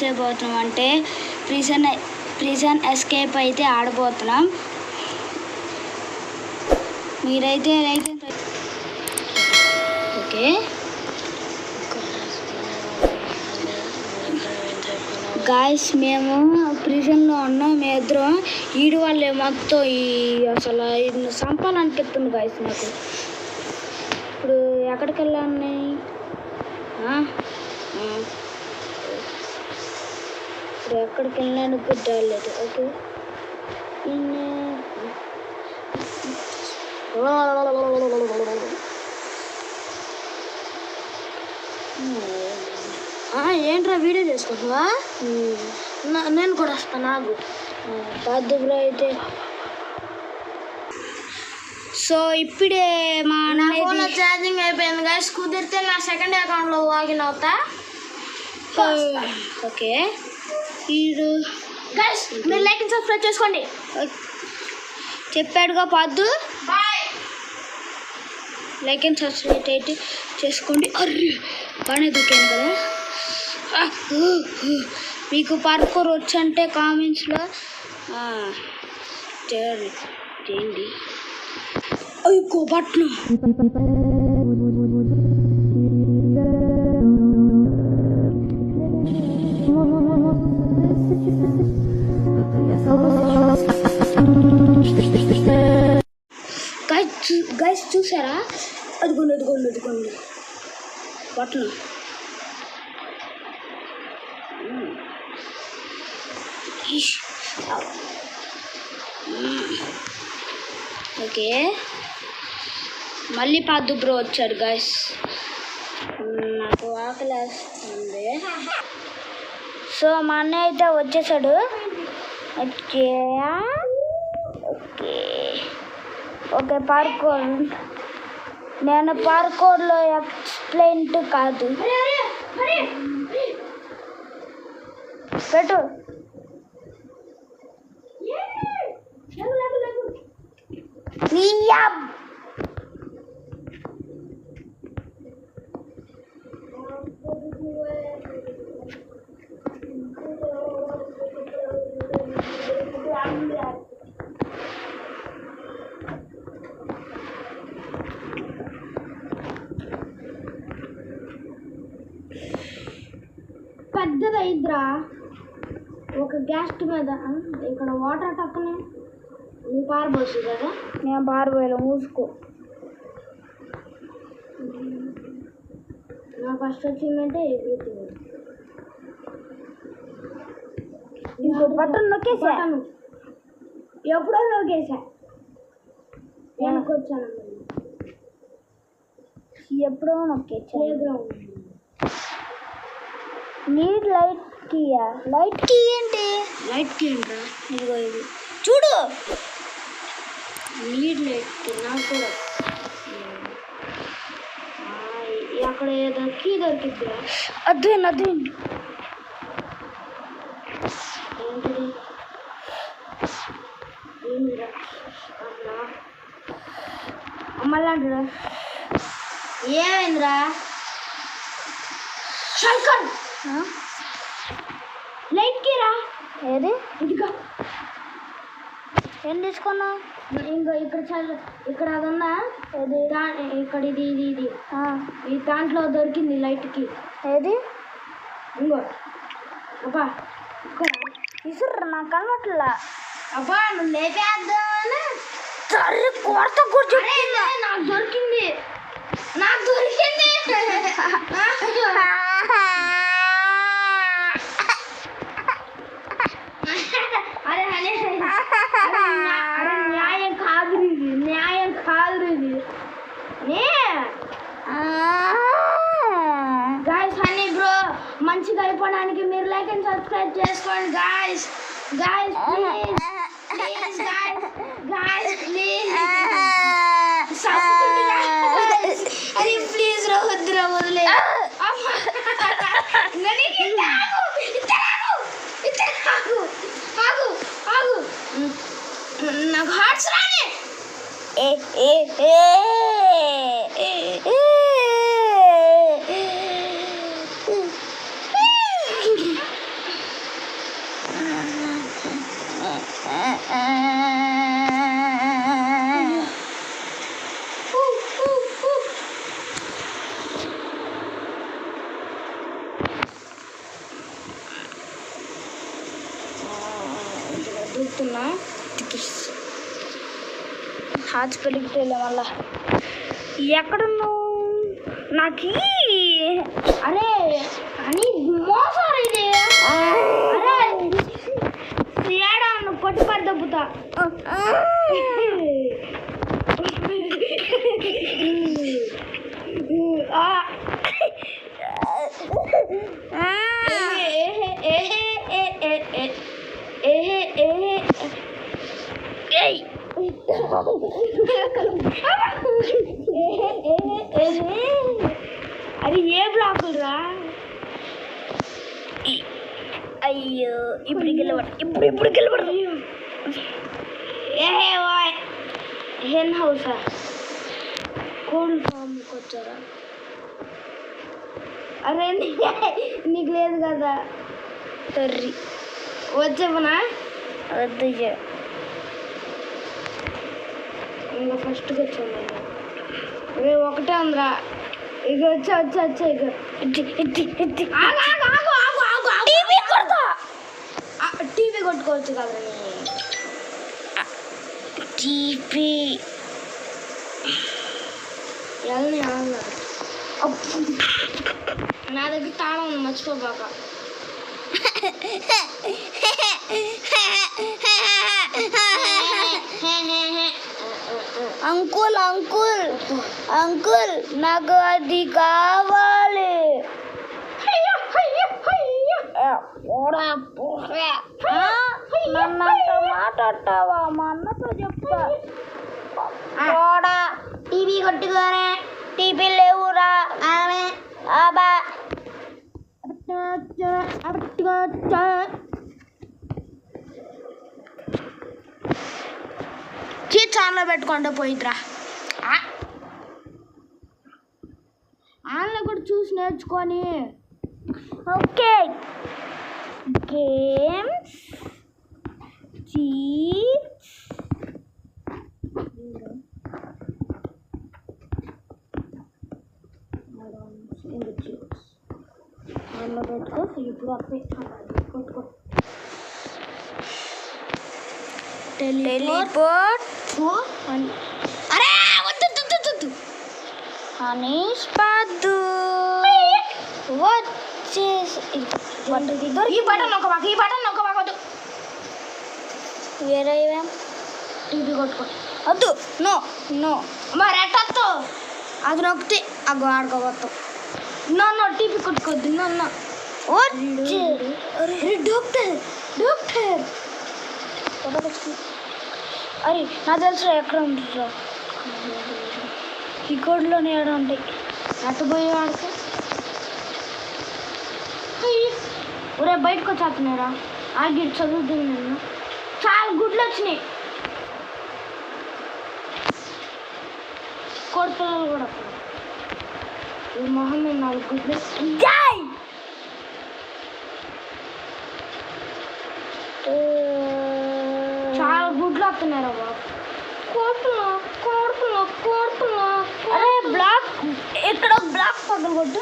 చేయబోతున్నాం అంటే prison escape అయితే ఆడబోతున్నాం. మీరైతే ఓకే గాయస్, మేము ప్రిజన్లో ఉన్నాం. మేము ఇద్దరం ఈడు వాళ్ళే మొత్తం అసలు సంపాలనిపిస్తుంది గాయస్ నాకు. ఇప్పుడు ఎక్కడికి వెళ్ళాను? ఇప్పుడు ఎక్కడికి వెళ్ళాను గుర్తులేదు. ఓకే, ఏంట్రా వీడియో చేసుకుంటున్నావా? నేను కూడా వస్తాను నాకు పద్దులో అయితే. సో ఇప్పుడే మా ఫోన్లో ఛార్జింగ్ అయిపోయింది గాయస్. కుదిరితే నా సెకండ్ అకౌంట్లో లాగిన్ అవుతా. ఓకే గాయస్, మీరు లైక్ అండ్ సబ్స్క్రైబ్ చేసుకోండి. చెప్పాడుగా పద్దు, లైక్ అండ్ సబ్స్క్రైబ్ అయితే చేసుకోండి. అర్రే బాగానే దొరికాను కదా. మీకు పార్కూర్ వచ్చంటే కామెంట్స్లో చేయండి. అయ్యో బట్టలు గైస్ చూసారా? అదిగోండి బట్టలు. ఓకే, మళ్ళీ పద్దు బ్రో వచ్చాడు గాయస్. నాకు ఆకలేస్తుంది. సో మా అన్నయ్య అయితే వచ్చేసాడు. Okay parkour. నేను పార్కూర్లో ఎక్స్ప్లెయిన్ కాదు. పెట్టు. పెద్దదైద్రా ఒక గ్యాస్ మీద. ఇక్కడ వాటర్ టక్కనే నువ్వు పారబోసు కదా. నేను పారబోయలే, మూసుకో. నా ఫస్ట్ వచ్చిందంటే ఇంకో బటన్ నొక్కేసా. ఎప్పుడో నొక్కేసా. వెనకొచ్చాను, ఎప్పుడో నొక్కేసా. నీట్ లైట్ కీయా? లైట్ కీ ఏంటి? లైట్ కీ ఏంట్రా? ఇదిగో ఇది చూడు. నీట్ లైట్ కీ నాకు కూడా. అక్కడ ఏదో కీ దొరికిద్దా? అదేంటి ఏంటిరా? అమ్మలాంటిరా. ఏమైందిరా? శంకర్ లైట్ కీరా? ఏది? ఇదిగా. ఏం తీసుకున్నావు? ఇంకా ఇక్కడ అది ఉందా? ఏది? ఇక్కడ ఇది ఈ దాంట్లో దొరికింది లైట్ కీ. ఏది? ఇంకో అబ్బా ఇసురు నాకు కనబట్లా. అబ్బా నువ్వు లేపేద్దామని కొరత కూర్చొని నాకు దొరికింది. అరే న్యాయం కాదు ఇది. గాయస్ హనీ బ్రో మంచిగా అయిపోవడానికి మీరు లైక్ అండ్ సబ్స్క్రైబ్ చేసుకోండి గాయస్. ప్లీజ్ అరే ప్లీజ్ వద్దురా, వదిలే. నాకు హార్ట్స్ రాని. హాస్పిటల్కి వెళ్ళా మళ్ళా. ఎక్కడున్నావు? నాకు అరే అని మోసారు ఇది. అరే ఏడా కొట్టి పడి దబ్బుతా. అది ఏ బ్లాకులు రా? అయ్యో ఇప్పుడు గెలబడు. హెన్ హౌసా? కోల్డ్ ఫామ్కి వచ్చారా? అరే నీకు లేదు కదా తర్రి. వచ్చేమనా? వద్దు ఇంకా ఫస్ట్కి వచ్చాను. ఇక ఒకటే ఉందిరా. ఇక వచ్చా ఇక టీవీ కొట్టుకోవచ్చు కదా. టీవీ నా దగ్గర తాళం ఉంది, మర్చిపోబాక. అంకుల్ నాకు అది కావాలి. నన్నంత మాట్లాడతావా? మా అన్నతో చెప్తా. టీవీ కొట్టుకోరా, టీవీ లేవురా. ఛానల్ పెట్టుకుంటే పోయిద్రా. ఆన్లైన్ కూడా చూసి నేర్చుకొని. ఓకే గేమ్స్ పెట్టుకో. ఇప్పుడు కొట్టుకో. టెలిపోర్ట్. అరే వద్దు హనీష్ పద్దు వచ్చేసి ఈ బటన్ నొక్కబాకొద్దు. వేరే టీవీ కొట్టుకో. వద్దు. నో మరి ఎట్టొద్దు. అది నొక్కితే అగో ఆడుకోవద్దు. నో టీవీ కొట్టుకోవద్దు. నో డాక్టర్ అరే నా తెలుసు ఎక్కడ ఉంటుందో. ఈ కోడ్లోనే ఏడ ఉంటాయి. అట్టపోయి ఆడితే ఒరే బయటకు వచ్చేస్తున్నారా? ఆగి చదువుతుంది. నేను చాలా గుడ్లు వచ్చినాయి. కోడిపిల్లలు కూడా ఈ మొహం మీద 4 గుడ్లు. చాలా గుడ్లు వస్తున్నారా బాబు? కోడుతున్నా. అరే బ్లాక్ ఇక్కడ బ్లాక్ పక్కన కొట్టు.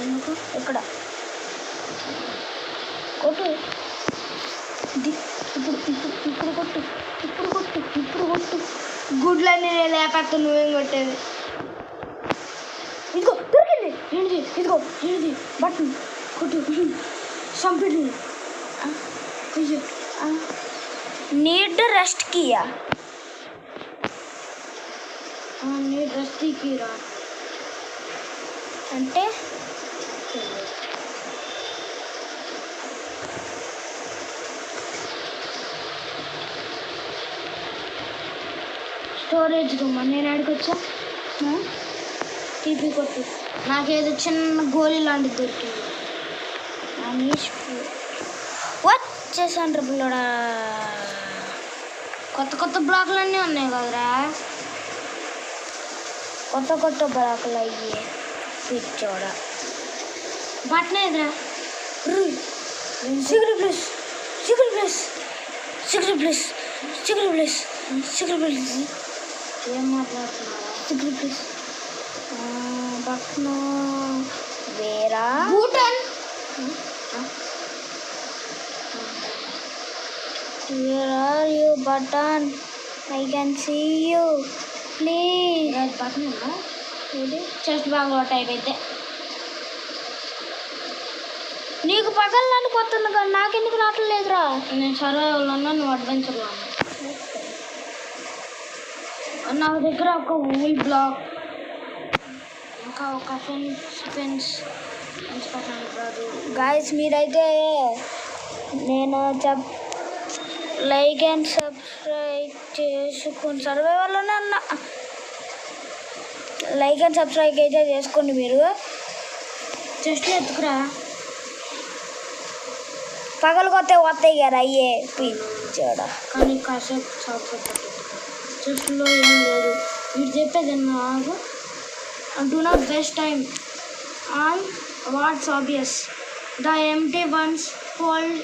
ఎందుకు ఇక్కడ కొట్టు. ఇప్పుడు కొట్టు. గుడ్లన్నీ నేను లేకపోతే నువ్వేం కొట్టేది? ఇదిగో దొరికింది. ఏంటిది? బట్టన్ కొట్టు. చంపిడి. అయ్యో need rest Kia. Need rest కీరా అంటే స్టోరేజ్ రూమ్. నేను ఆడికొచ్చా. టీపీ కొట్టు. నాకేదో చిన్న గోళీ లాంటిది దొరికింది. వచ్చేసాను పిల్లడా. కొత్త బ్లాకులు అన్నీ ఉన్నాయి కదరా. కొత్త బ్లాకులు అయ్యి పిచ్చోడ. బట్టనే ఎదురా. సిగరెట్ ప్లస్ ఏం మాట్లాడుతున్నారా? సిగరెట్ ప్లస్ బట్టను వేరా button. Where are you, button? I can see you please. పక్కన ఇది చెస్ట్ బాగా టైప్ అయితే నీకు పక్కన నన్ను కొత్తుంది కానీ నాకెందుకు రావట్లేదురా. నేను సర్వైవల్లో ఉన్నా, నువ్వు అడ్వెంచర్లో ఉన్నా. నా దగ్గర ఒక వూల్ బ్లాక్ ఇంకా ఒక ఫెన్స్ కాదు. గాయస్ మీరైతే నేను లైక్ అండ్ సబ్స్క్రైబ్ చేసుకుని సర్వైవల్లోనే అన్నా. లైక్ అండ్ సబ్స్క్రైబ్ అయితే చేసుకోండి. మీరు చెస్ట్లో ఎత్తుకురా పగలు కొత్త వస్తాయి కదా అయ్యే పిచ్చాడ. కానీ కాసేపు చెస్ట్లో ఏం లేదు. మీరు చెప్పేది నాకు do not waste time on what's obvious. The empty once hold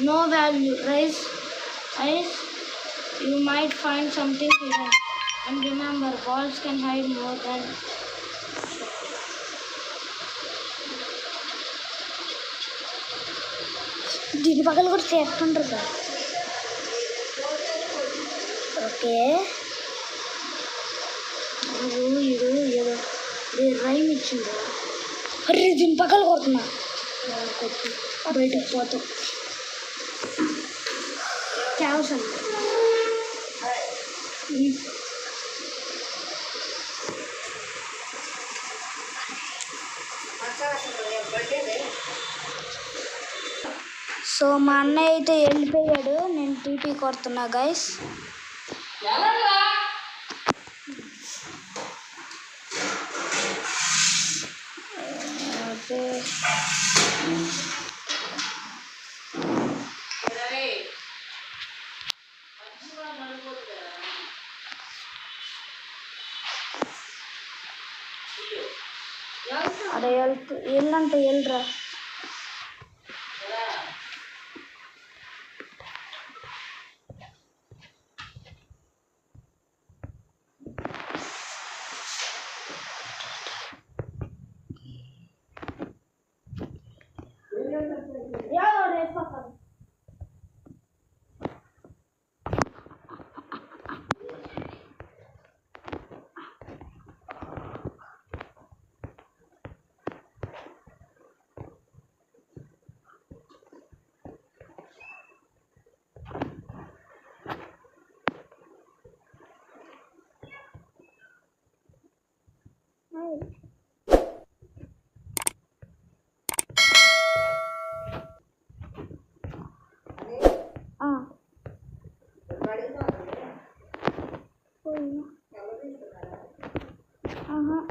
no value. Rise, you might find something hidden. And remember, balls can hide more than. దీని పక్కన కూడా సేఫ్ ఉంటుంది సార్. ఓకే ఇది ఏదో రైమ్ ఇచ్చింది. అరే దీని పక్కన కొడుతున్నా బయటికి పోతాం. క్యావ్స్ అండి. సో మా అన్నయ్య అయితే వెళ్ళిపోయాడు. నేను టీపీ కొడుతున్నా గైస్. అరే వెళ్ళంటే వెళ్ళరా.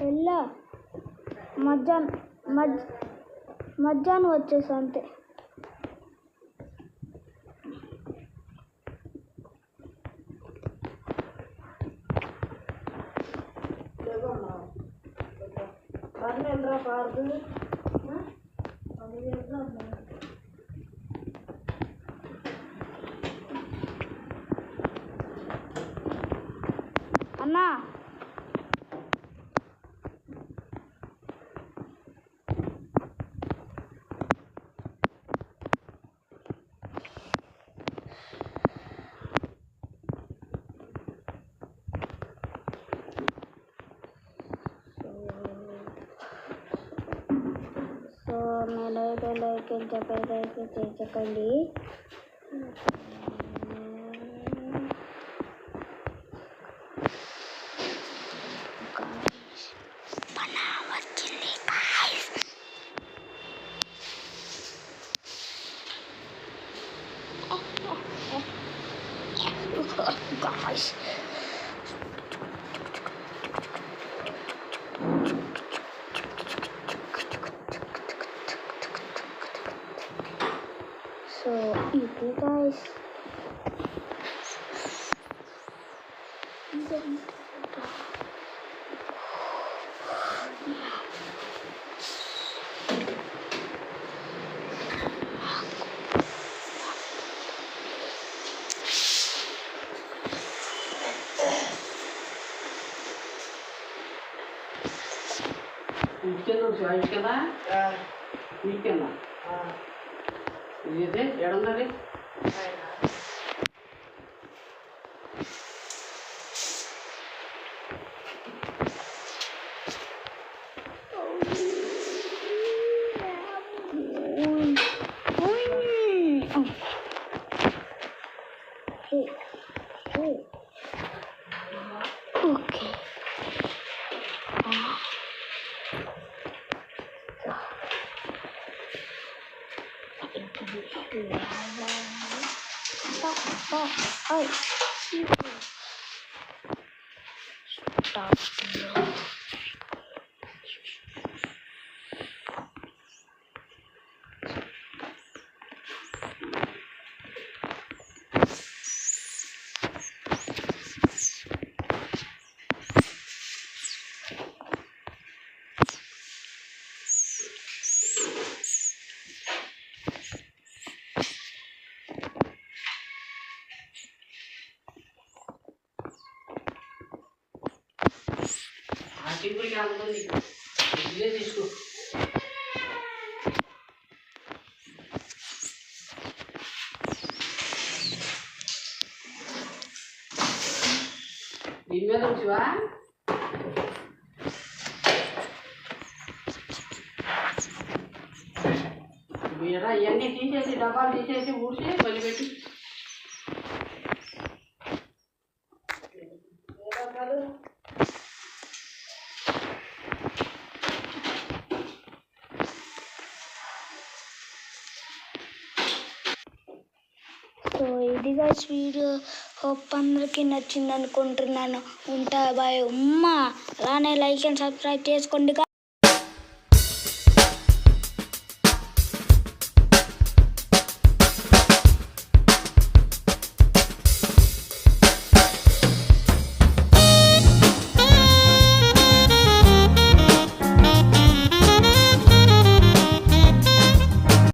వెళ్ళా మధ్యాహ్నం వచ్చేసా అంతే. అన్నా నేనైతే లైక్ చెప్పైతే చేయకండి. Guys. So itu guys. కదా నీకేనా ఇది ఎడున్నది ఓకే ఆ చింపుడికి అనుకుంది ఇదే తీసుకో. దీని మీద వచ్చావా? మీరా ఇవన్నీ తీసేసి డబ్బాలు తీసేసి ఊడ్చి మళ్ళీ పెట్టి సో ఇది గైస్ వీడియో హోప్ అందరికీ నచ్చింది అనుకుంటున్నాను. ఉంటా బాయ్. అలానే లైక్ అండ్ సబ్స్క్రైబ్ చేసుకోండి.